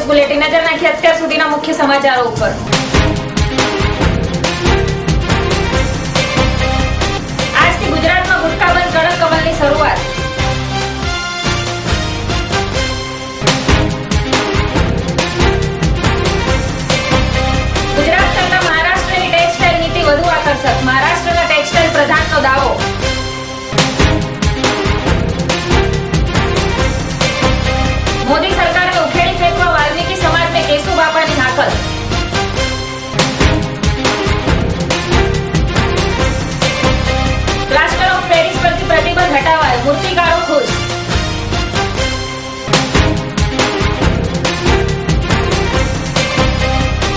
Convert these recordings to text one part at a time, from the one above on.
Bulletin નજર નાખીએ અત્યાર સુધીના મુખ્ય સમાચારો ઉપર। આજથી ગુજરાતમાં ગુટખા બંધ કડક અમલની શરૂઆત। ગુજરાત કરતા મહારાષ્ટ્રની ટેક્સટાઇલ નીતિ વધુ આકર્ષક, મહારાષ્ટ્રના ટેક્સટાઇલ પ્રધાનનો દાવો। મોદી સરકારે ઉખેડી ફેંકવા વાલ્મીકી સમાજને કેશુબાપાની હાકલ। પ્લાસ્ટર ઓફ પેરિસ પરથી પ્રતિબંધ હટાવાયો, મૂર્તિકારો ખુશ।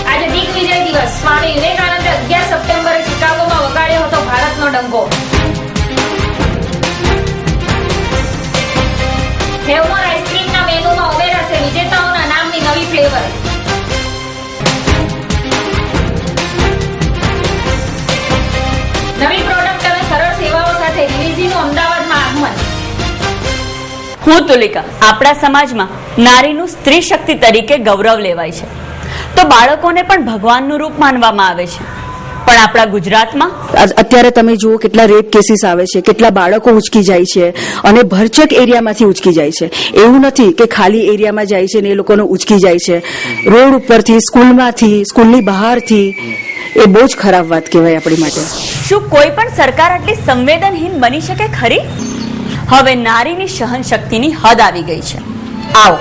આજે દિગ્વિજય દિવસ, સ્વામી વિવેકાનંદે 11 સપ્ટેમ્બરે શિકાગોમાં વગાડ્યો હતો ભારતનો ડંકો। હેવમોર આઈસ્ક્રીમના મેનુમાં ઉમેરાશે વિજેતાઓના નામની નવી ફ્લેવર। નવી પ્રોડક્ટ અને સરળ સેવાઓ સાથે રિલીઝીનું અમદાવાદમાં આગમન। હું તુલિકા। આપણા સમાજમાં નારીનું સ્ત્રી શક્તિ તરીકે ગૌરવ લેવાય છે, તો બાળકોને પણ ભગવાનનું રૂપ માનવામાં આવે છે, પણ આપણા ગુજરાતમાં અત્યારે તમે જુઓ કેટલા રેપ કેસીસ આવે છે, કેટલા બાળકો ઉચકી જાય છે અને ભરચક એરિયામાંથી ઉચકી જાય છે। એવું નથી કે ખાલી એરિયામાં જાય છે ને એ લોકોને ઉચકી જાય છે, રોડ ઉપરથી, સ્કૂલમાંથી, સ્કૂલની બહારથી। એ બહુ જ ખરાબ વાત કહેવાય આપણી માટે। શું કોઈ પણ સરકાર આટલી સંવેદનહીન બની શકે ખરી? હવે નારીની સહન શક્તિની હદ આવી ગઈ છે। આવો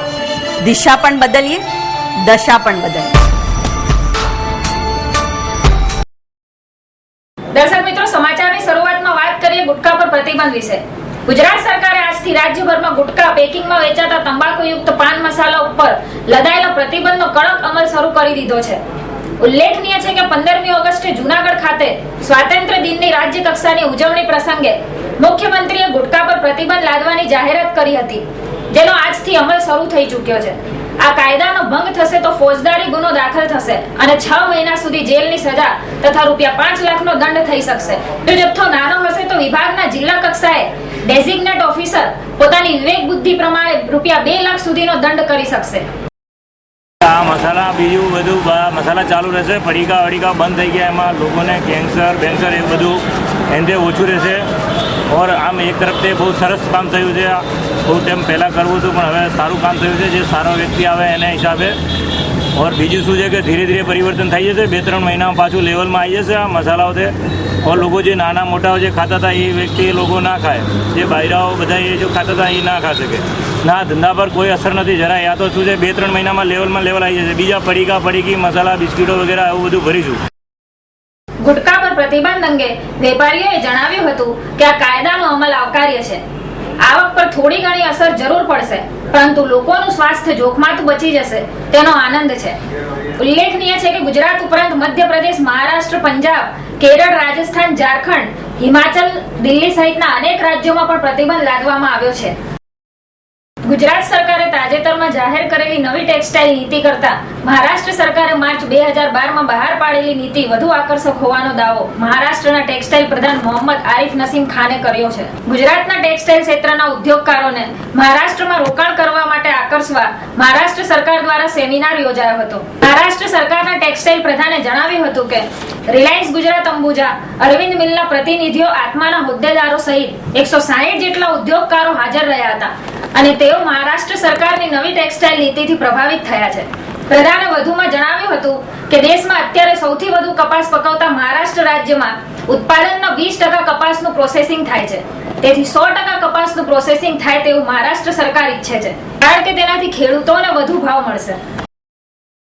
દિશા પણ બદલીએ, દશા પણ બદલીએ। દર્શક મિત્રો, સમાચારની શરૂઆતમાં વાત કરીએ ગુટખા પર પ્રતિબંધ વિશે। ગુજરાત સરકારે આજથી રાજ્યભરમાં ગુટખા, પેકિંગમાં વેચાતા તંબાકુયુક્ત પાન મસાલા ઉપર લદાયેલા પ્રતિબંધનો કડક અમલ શરૂ કરી દીધો છે। ઉલ્લેખનીય છે કે 15મી ઓગસ્ટે જૂનાગઢ ખાતે સ્વાતંત્ર્ય દિનની રાજ્ય કક્ષાની ઉજવણી પ્રસંગે મુખ્યમંત્રીએ ગુટખા પર પ્રતિબંધ લાદવાની જાહેરાત કરી હતી, જેનો આજથી અમલ શરૂ થઈ ચૂક્યો છે। આ કાયદાનો ભંગ થશે તો ફોજદારી ગુનો દાખલ થશે અને 6 મહિના સુધી જેલની સજા તથા ₹5 લાખનો દંડ થઈ શકશે। જો જથ્થો નાનો હશે તો વિભાગના જિલ્લા કક્ષાએ ડેઝિગ્નેટ ઓફિસર પોતાની વિવેક બુદ્ધિ પ્રમાણે ₹2 લાખ સુધીનો દંડ કરી શકશે। આ મસાલા બીજું બધું મસાલા ચાલુ રહેશે, પડીકા વડીકા બંધ થઈ ગયા, એમાં લોકોને કેન્સર બેન્સર એ બધું એનથી ઓછું રહેશે। ઓર આમ એક તરફથી બહુ સરસ કામ થયું છે, બહુ ટાઈમ પહેલાં કરવું હતું પણ હવે સારું કામ થયું છે, જે સારો વ્યક્તિ આવે એના હિસાબે। ઓર બીજું શું છે કે ધીરે ધીરે પરિવર્તન થઈ જશે, 2-3 મહિનામાં પાછું લેવલમાં આવી જશે આ મસાલાઓથી। ઓર લોકો જે નાના મોટાઓ જે ખાતા હતા એ વ્યક્તિ એ લોકો ના ખાય, જે બૈરાઓ બધા એ જો ખાતા હતા એ ના ખા શકે। ના ધંધા પર કોઈ અસર નથી જરા। યા તો શું છે 2-3 મહિનામાં લેવલ આવી જશે, બીજા પડીકા પડીકી મસાલા બિસ્કીટો વગેરે એવું બધું ભરીશું। ગુટખા પર પ્રતિબંધ અંગે વેપારીઓએ જણાવ્યું હતું કે આ કાયદાનો અમલ આવકાર્ય છે। આવક પર થોડી ઘણી અસર જરૂર પડશે, પરંતુ લોકોનું સ્વાસ્થ્ય જોખમાતું બચી જશે તેનો આનંદ છે। ઉલ્લેખનીય છે કે ગુજરાત ઉપરાંત મધ્યપ્રદેશ, મહારાષ્ટ્ર, પંજાબ, કેરળ, રાજસ્થાન, ઝારખંડ, હિમાચલ, દિલ્હી સહિતના અનેક રાજ્યોમાં પણ પ્રતિબંધ લાદવામાં આવ્યો છે। ગુજરાત સરકારે તાજેતરમાં જાહેર કરેલી નવી ટેક્સટાઇલ નીતિ કરતા મહારાષ્ટ્ર સરકારે માર્ચ 2012માં બહાર પાડેલી નીતિ વધુ આકર્ષક હોવાનો દાવો મહારાષ્ટ્રના ટેક્સટાઇલ પ્રધાન મોહમ્મદ આરિફ નસીમ ખાને કર્યો છે। ગુજરાતના ટેક્સટાઇલ ક્ષેત્રના ઉદ્યોગકારોને મહારાષ્ટ્રમાં રોકાણ કરવા માટે આકર્ષવા મહારાષ્ટ્ર સરકાર દ્વારા સેમિનાર યોજાયો હતો। મહારાષ્ટ્ર સરકારના ટેક્સટાઇલ પ્રધાને જણાવ્યું હતું કે રિલાયન્સ ગુજરાત અંબુજા, અરવિંદ મિલના પ્રતિનિધિઓ, આત્માના હોદ્દેદારો સહિત 160 જેટલા ઉદ્યોગકારો હાજર રહ્યા હતા અને તેઓ મહારાષ્ટ્ર સરકારની નવી ટેક્સટાઇલ નીતિથી પ્રભાવિત થયા છે। પ્રધાને વધુમાં જણાવ્યું હતું કે દેશમાં અત્યારે સૌથી વધુ કપાસ પકવતા મહારાષ્ટ્ર રાજ્યમાં ઉત્પાદનના 20% કપાસનું પ્રોસેસિંગ થાય છે, તેથી 100% કપાસનું પ્રોસેસિંગ થાય તેવું મહારાષ્ટ્ર સરકાર ઈચ્છે છે, કારણ કે તેનાથી ખેડૂતોને વધુ ભાવ મળશે।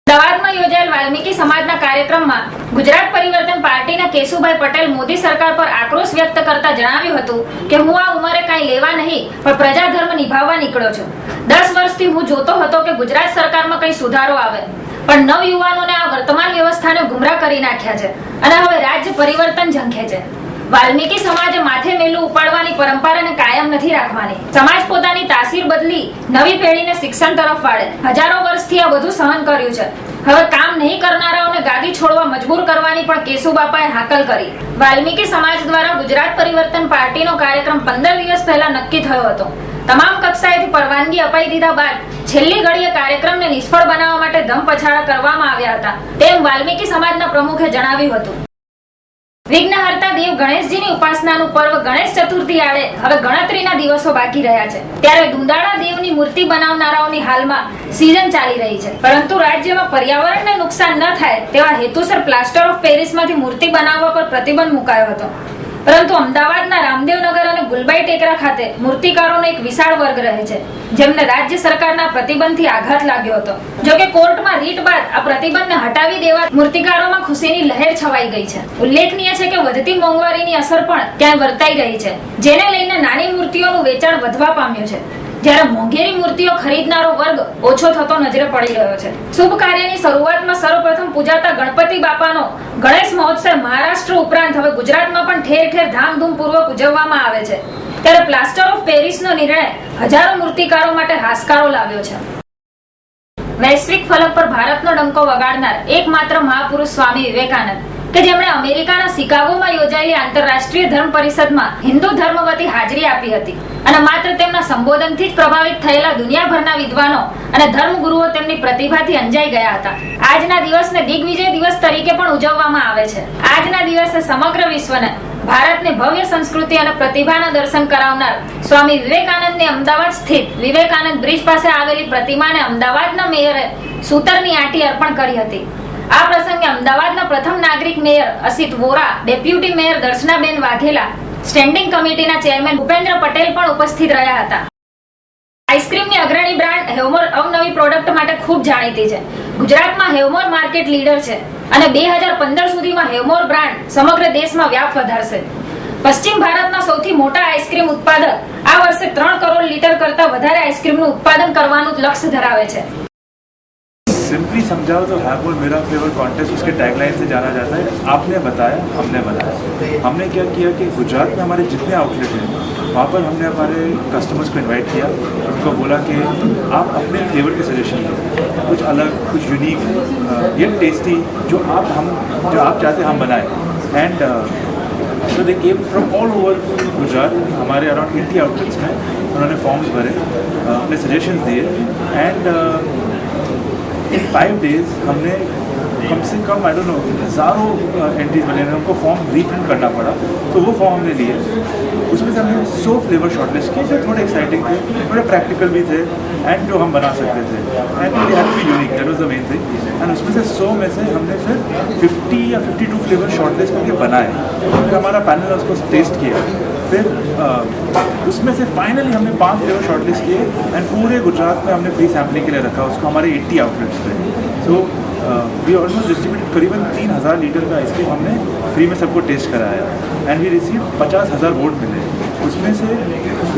અમદાવાદમાં યોજાયેલ વાલ્મીકી સમાજના કાર્યક્રમમાં ગુજરાત પરિવર્તન પાર્ટીના કેશુભાઈ પટેલ મોદી સરકાર પર આક્રોશ વ્યક્ત કરતા જણાવ્યું હતું કે હું આ ઉંમરે કાંઈ લેવા નહીં પણ પ્રજાધર્મ નિભાવવા નીકળ્યો છું। 10 વર્ષથી હું જોતો હતો કે ગુજરાત સરકારમાં કંઈ સુધારો આવે, પણ નવયુવાનોને આ વર્તમાન વ્યવસ્થાને ગુમરાહ કરી નાખ્યા છે અને હવે રાજ્ય પરિવર્તન ઝંખે છે। વાલ્મીકી સમાજે માથે મેલું ઉપાડવાની પરંપરાને કાયમ નથી રાખવાની। સમાજ પોતાની તાસીર બદલી નવી પેઢીને શિક્ષણ તરફ વાળે। હજારો વર્ષથી આ બધું સહન કર્યું છે, હવે કામ નહીં કરનારાઓને ગાદી છોડવા મજબૂર કરવાની પણ કેશુબાપાએ હાકલ કરી। વાલ્મીકી સમાજ દ્વારા ગુજરાત પરિવર્તન પાર્ટીનો કાર્યક્રમ 15 દિવસ પહેલા નક્કી થયો હતો। તમામ કક્ષાએથી પરવાનગી અપાઈ દીધા બાદ છેલ્લી ઘડીએ કાર્યક્રમને નિષ્ફળ બનાવવા માટે ધમપછાડા કરવામાં આવ્યા હતા, તેમ વાલ્મીકી સમાજના પ્રમુખે જણાવ્યું હતું. વિઘ્નહર્તા દેવ ગણેશજીની ઉપાસનાનું પર્વ ગણેશ ચતુર્થી આડે હવે ગણતરીના દિવસો બાકી રહ્યા છે. ત્યારે દુંદાળા દેવની મૂર્તિ બનાવનારાઓની હાલમાં સીઝન ચાલી રહી છે, પરંતુ રાજ્યમાં પર્યાવરણને નુકસાન ન થાય તેવા હેતુસર પ્લાસ્ટર ઓફ પેરિસમાંથી મૂર્તિ બનાવવા પર પ્રતિબંધ મુકાયો હતો. પરંતુ અમદાવાદના રામદેવનગર અને ગુલબાઈ ટેકરા ખાતે મૂર્તિકારોનો એક વિશાળ વર્ગ રહે છે, જેમને રાજ્ય સરકારના પ્રતિબંધથી આઘાત લાગ્યો હતો. જોકે કોર્ટમાં રીટ બાદ આ પ્રતિબંધને હટાવી દેવા મૂર્તિકારોમાં ખુશીની લહેર છવાઈ ગઈ છે. ઉલ્લેખનીય છે કે વધતી મોંઘવારીની અસર પણ ત્યાં વર્તાઈ રહી છે, જેને લઈને નાની મૂર્તિઓનું વેચાણ વધવા પામ્યું છે, જ્યારે મોંઘેરી મૂર્તિઓ ખરીદનારો વર્ગ ઓછો થતો નજરે પડી રહ્યો છે. શુભ કાર્યની શરૂઆતમાં સર્વપ્રથમ પૂજાતા ગણપતિ બાપાનો ગણેશ મહોત્સવ મહારાષ્ટ્ર ઉપરાંત હવે ગુજરાતમાં પણ ઠેર ઠેર ધામધૂમપૂર્વક ઉજવવામાં આવે છે. ત્યારે પ્લાસ્ટર ઓફ પેરિસનો નિર્ણય હજારો મૂર્તિકારો માટે હાશકારો લાવ્યો છે. વૈશ્વિક ફલક પર ભારતનો ડંકો વગાડનાર એકમાત્ર મહાપુરુષ સ્વામી વિવેકાનંદ, કે જેમણે અમેરિકાના શિકાગોમાં યોજાયેલી આંતરરાષ્ટ્રીય ધર્મ પરિષદમાં હિન્દુ ધર્મ વતી હાજરી આપી હતી અને માત્ર તેમના સંબોધનથી જ પ્રભાવિત થયેલા દુનિયાભરના વિદ્વાનો અને ધર્મગુરુઓ તેમની પ્રતિભાથી અંજાઈ ગયા હતા. આજના દિવસને દિગ્વિજય દિવસ તરીકે પણ ઉજવવામાં આવે છે. આજના દિવસે સમગ્ર વિશ્વને ભારતની ભવ્ય સંસ્કૃતિ અને પ્રતિભાના દર્શન કરાવનાર સ્વામી વિવેકાનંદની અમદાવાદ સ્થિત વિવેકાનંદ બ્રિજ પાસે આવેલી પ્રતિમાને અમદાવાદના મેયરે સૂતરની આંટી અર્પણ કરી હતી. આ પ્રસંગે અમદાવાદના પ્રથમ નાગરિક mayor Asit Vora, deputy mayor Darshanaben Vaghela, standing કમિટીના ચેરમેન ભૂપેન્દ્ર પટેલ પણ ઉપસ્થિત રહ્યા હતા. આઈસ્ક્રીમની અગ્રણી બ્રાન્ડ હેવમોર અવનવી પ્રોડક્ટ માટે ખૂબ જાણીતી છે. ગુજરાતમાં હેવમોર માર્કેટ લીડર છે અને 2015 સુધીમાં હેવમોર બ્રાન્ડ સમગ્ર દેશમાં વ્યાપ વધારશે. પશ્ચિમ ભારતના સૌથી મોટા આઈસ્ક્રીમ ઉત્પાદક આ વર્ષે 3 કરોડ લીટર કરતા વધારે આઈસ્ક્રીમનું ઉત્પાદન કરવાનું લક્ષ્ય ધરાવે છે. सिंपली समझाओ तो हैवमोर मेरा फ्लेवर कॉन्टेस्ट उसके टैगलाइन से जाना जाता है, आपने बताया हमने बनाया. हमने क्या किया कि गुजरात में हमारे जितने आउटलेट हैं वहाँ पर हमने हमारे कस्टमर्स को इनवाइट किया, उनको बोला कि आप अपने फ्लेवर के सजेशन दो, कुछ अलग, कुछ यूनिक, ये टेस्टी जो आप चाहते हम बनाएं. And so they came from all over Gujarat. हमारे अराउंड 80 आउटलेट्स में उन्होंने फॉर्म्स भरे, अपने सजेशंस दिए एंड इन 5 days हमने कम से कम आई डोंट नो हज़ारों एंट्रीज बने, उनको फॉर्म रीप्रिंट करना पड़ा. तो वो फॉर्म हमने लिए, उसमें से हमने 100 फ्लेवर शॉर्टलिस्ट किए जो थोड़े एक्साइटिंग थे, थोड़े प्रैक्टिकल भी थे एंड जो हम बना सकते थे and they have to be unique. That was the main thing. And उसमें से 100 में से हमने फिर 50 या 52 फ्लेवर शॉर्टलिस्ट करके बनाए. फिर हमारा पैनल ने उसको टेस्ट किया, फिर उसमें से फाइनली हमने 5 फ्लेवर शॉर्टलिस्ट किए एंड पूरे गुजरात में हमने फ्री सैम्पलिंग के लिए रखा उसको हमारे 80 आउटलेट्स पे. सो वी ऑलमोस्ट डिस्ट्रीब्यूटेड करीबन 3000 लीटर का आइसक्रीम हमने फ्री में सबको टेस्ट कराया एंड वी रिसीव 50,000 वोट मिले. उसमें से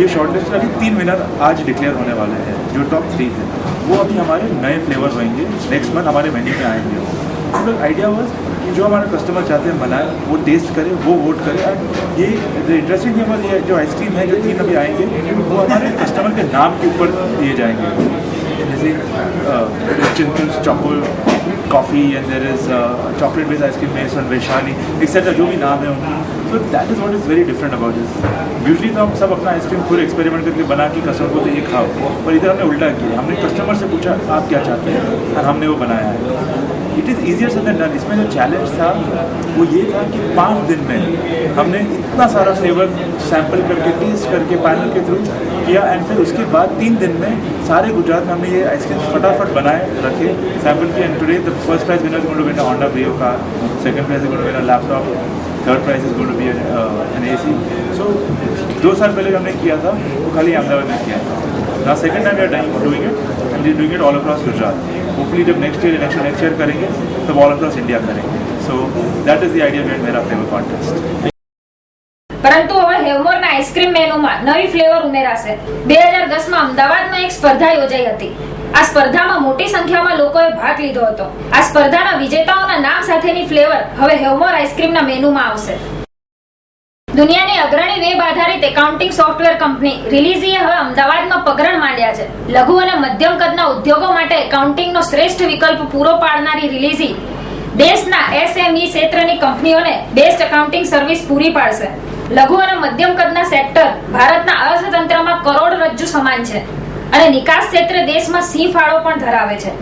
ये शॉर्टलिस्ट अभी 3 विनर आज डिक्लेयर होने वाले हैं. जो टॉप 3 थे वो अभी हमारे नए फ्लेवर होंगे, नेक्स्ट मंथ हमारे मेन्यू में आएंगे. तो आइडिया वॉज जो हमारे कस्टमर चाहते हैं बनाए, वो टेस्ट करें, वो वोट करें. ये इंटरेस्टिंग थिंग है, ये जो आइसक्रीम है जो 3 अभी आएंगे वो हमारे कस्टमर के नाम के ऊपर दिए जाएंगे. जैसे Chintan choco coffee and there is chocolate based ice cream based on Vaishali etcetera, जो भी नाम है उनकी. So that is what is very different about this. Usually तो हम सब अपना आइसक्रीम खुद एक्सपेरिमेंट करके बना के कस्टमर को तो ये खाओ, पर इधर हमने उल्टा किया. हमने कस्टमर से पूछा आप क्या चाहते हैं और हमने वो बनाया है. It is easier said than done. इसमें जो चैलेंज था वो ये था कि 5 दिन में हमने इतना सारा फ्लेवर सैंपल करके टेस्ट करके पैनल के थ्रू किया एंड फिर उसके बाद 3 दिन में सारे गुजरात में हमने ये आइसक्रीम फटाफट बनाए, रखे, सैंपल किए. And today the first prize winner is going to win a Honda Brio car, second prize is going to win a laptop, third prize is going to be an AC. So 2 साल पहले हमने किया था वो खाली अहमदाबाद में किया. Now second time we are doing it and we are doing it all across Gujarat. Hopefully जब नेक्स्ट ईयर करेंगे तब ऑल अक्रॉस इंडिया करेंगे. So that is the idea behind मेरा फ्लेवर कॉन्टेस्ट. પરંતુ હવે હેવમોરના આઈસ્ક્રીમ મેનુમાં નવી ફ્લેવર ઉમેરાશે. 2010માં અમદાવાદમાં એક સ્પર્ધા યોજાઈ હતી. આ સ્પર્ધામાં મોટી સંખ્યામાં લોકોએ ભાગ લીધો હતો. આ સ્પર્ધાના વિજેતાઓના નામ સાથેની ફ્લેવર હવે હેવમોર આઈસ્ક્રીમના મેનુમાં આવશે. દુનિયાની અગ્રણી વેબ આધારિત એકાઉન્ટિંગ સોફ્ટવેર કંપની રિલીઝીએ હવે અમદાવાદમાં પગરણ માંડ્યા છે. લઘુ અને મધ્યમ કદના ઉદ્યોગો માટે એકાઉન્ટિંગનો શ્રેષ્ઠ વિકલ્પ પૂરો પાડનારી રિલીઝી દેશના SME ક્ષેત્રની કંપનીઓને બેસ્ટ એકાઉન્ટિંગ સર્વિસ પૂરી પાડશે. લઘુ અને મધ્યમ કદના સેક્ટર ભારતના અર્થતંત્રમાં કરોડરજ્જુ સમાન છે અને નિકાસ ક્ષેત્રે દેશમાં સિંહ ફાળો પણ ધરાવે છે.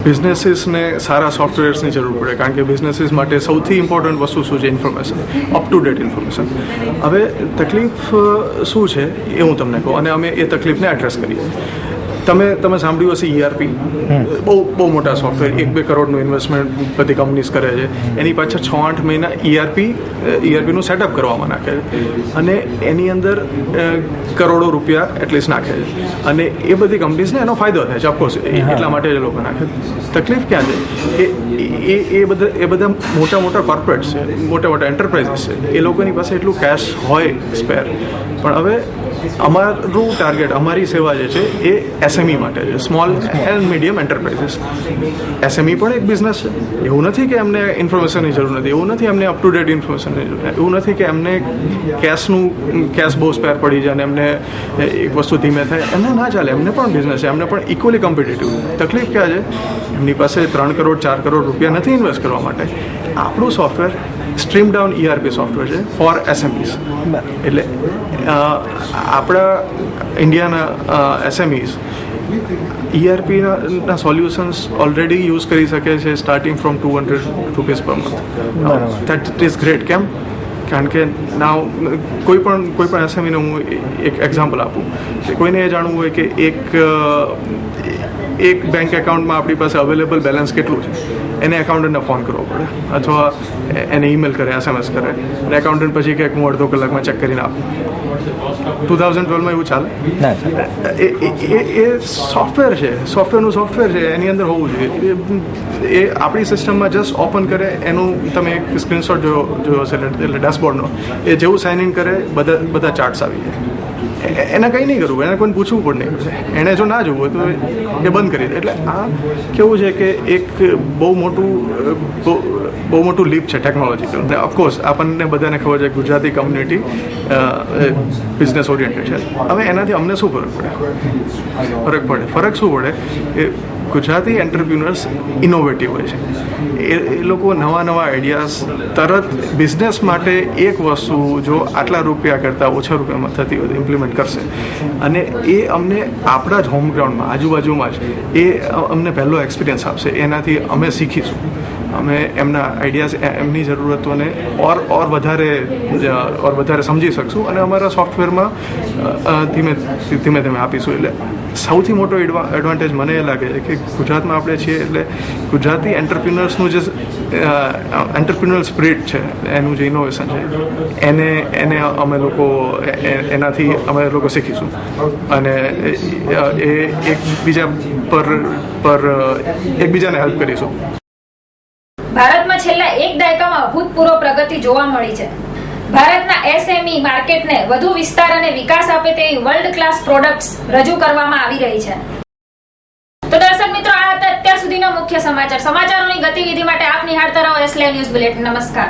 બિઝનેસીસને સારા સોફ્ટવેર્સની જરૂર પડે, કારણ કે બિઝનેસીસ માટે સૌથી ઇમ્પોર્ટન્ટ વસ્તુ શું છે? Information, up to date information. હવે તકલીફ શું છે એ હું તમને કહું, અને અમે એ તકલીફને એડ્રેસ કરીએ. તમે સાંભળ્યું હશે ERP, બહુ મોટા સોફ્ટવેર, 1-2 કરોડનું ઇન્વેસ્ટમેન્ટ બધી કંપનીઝ કરે છે. એની પાછળ 6-8 મહિના ERPનું સેટઅપ કરવામાં નાખે છે, અને એની અંદર કરોડો રૂપિયા એટલીસ્ટ નાખે છે, અને એ બધી કંપનીઝને એનો ફાયદો થાય છે. ઓફકોર્સ એટલા માટે એ લોકો નાખે. તકલીફ ક્યાં છે? એ બધા મોટા કોર્પોરેટ્સ છે, મોટા એન્ટરપ્રાઇઝીસ છે, એ લોકોની પાસે એટલું કેશ હોય સ્પેર. પણ હવે અમારું ટાર્ગેટ, અમારી સેવા જે છે એ SME માટે છે, small and medium enterprises. SME પણ એક બિઝનેસ છે. એવું નથી કે એમને ઇન્ફોર્મેશનની જરૂર નથી, એવું નથી એમને અપ ટુ ડેટ ઇન્ફોર્મેશનની જરૂર નથી, એવું નથી કે એમને કેશ બહુ સ્પેર પડી જાય અને એમને એક વસ્તુ ધીમે થાય, એમને ના ચાલે. એમને પણ બિઝનેસ છે, એમને પણ ઇક્વલી કોમ્પિટિટિવ. તકલીફ ક્યાં છે? એમની પાસે 3 કરોડ 4 કરોડ રૂપિયા નથી ઇન્વેસ્ટ કરવા માટે. આપણું software stream down ERP software છે ફોર SMEs. એટલે આપણા ઇન્ડિયાના SMEs ERPના સોલ્યુશન્સ ઓલરેડી યુઝ કરી શકે છે, starting from ₹200 per month. That is great. કેમ? કારણ કે નાવ કોઈ પણ SMEને હું એક એક્ઝામ્પલ આપું કે કોઈને એ જાણવું હોય કે એક બેંક એકાઉન્ટમાં આપણી પાસે અવેલેબલ બેલેન્સ કેટલું છે, એને એકાઉન્ટન્ટને ફોન કરવો પડે, અથવા એને ઈમેલ કરે, SMS કરે, અને એકાઉન્ટન્ટ પછી કે હું અડધો કલાકમાં ચેક કરીને આપું. 2012માં એવું ચાલે? એ સોફ્ટવેર છે, સોફ્ટવેર છે, એની અંદર હોવું જોઈએ. એ આપણી સિસ્ટમમાં જસ્ટ ઓપન કરે, એનું તમે એક સ્ક્રીનશોટ જોયો હશે, એટલે ડેશબોર્ડનો, એ જેવું સાઇન ઇન કરે બધા ચાર્ટ્સ આવી જાય. એને કંઈ નહીં કરવું, એને કોઈને પૂછવું પણ નહીં પડશે. એણે જો ના જોવું હોય તો એ બંધ કરી દે. એટલે આ કેવું છે કે એક બહુ મોટું લીપ છે ટેકનોલોજીકલ. ને ઓફકોર્સ આપણને બધાને ખબર છે ગુજરાતી કમ્યુનિટી બિઝનેસ ઓરિએન્ટેડ છે. હવે એનાથી અમને શું ફરક શું પડે કે ગુજરાતી એન્ટરપ્રિન્યોર્સ ઇનોવેટિવ હોય છે. એ લોકો નવા આઈડિયાઝ તરત બિઝનેસ માટે એક વસ્તુ જો આટલા રૂપિયા કરતાં ઓછા રૂપિયામાં થતી હોય ઇમ્પ્લિમેન્ટ કરશે, અને એ અમને આપણા જ હોમ ગ્રાઉન્ડમાં, આજુબાજુમાં જ એ અમને પહેલો એક્સપિરિયન્સ આપશે. એનાથી અમે શીખીશું, અમે એમના આઈડિયાઝ, એમની જરૂરતોને ઓર વધારે સમજી શકશું, અને અમારા સોફ્ટવેરમાં ધીમે આપીશું. એટલે સૌથી મોટો એડવાન્ટેજ મને એ લાગે છે કે ગુજરાતમાં આપણે છીએ, એટલે ગુજરાતી એન્ટરપ્રિન્યોર્સનું જે એન્ટરપ્રિન્યોરલ સ્પિરિટ છે, એનું જે ઇનોવેશન છે, એને એનાથી અમે લોકો શીખીશું, અને એ એકબીજાને હેલ્પ કરીશું. ભારતમાં છેલ્લા 1 દાયકામાં અભૂતપૂર્વ પ્રગતિ જોવા મળી છે. ભારતના SME માર્કેટને વધુ વિસ્તાર અને વિકાસ આપે તેવી વર્લ્ડ ક્લાસ પ્રોડક્ટ્સ રજૂ કરવામાં આવી રહી છે. તો દર્શક મિત્રો, આ હતા અત્યાર સુધીના મુખ્ય સમાચાર. સમાચારોની ગતિવિધિ માટે આપ નિહાળતા રહો SLA ન્યૂઝ બુલેટિન. નમસ્કાર.